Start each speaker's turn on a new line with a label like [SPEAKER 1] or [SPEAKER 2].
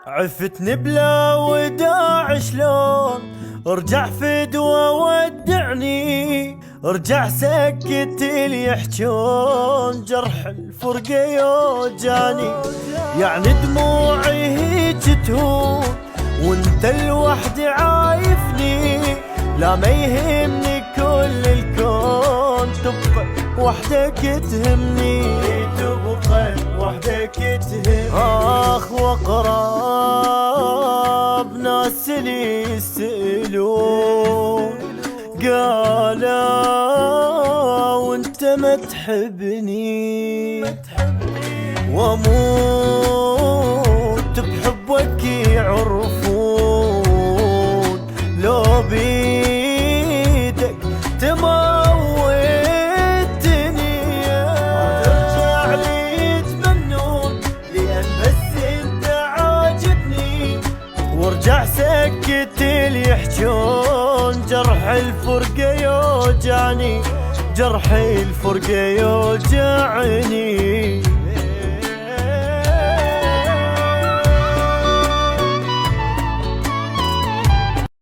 [SPEAKER 1] عفتني بلا وداع شلون ارجع فدوى ودعني، ارجع سكت اللي يحجون جرح الفرقة يوجعني. يعني دموعي هيج تهون وانت الوحدي عايفني، لا ما يهمني كل الكون تبقى وحدك تهمني، تبقى وحدك تهمني. اخ واقرب ناس اللي يسألون قالوا وانت ما تحبني، واموت بحبك يعرفون لو بيدك تموتني ترجع لي يتمنون لأن بس انت عاجبني، وارجع سكت اللي يحجون جرح الفرقة يوجعني، جرح الفرقة يوجعني.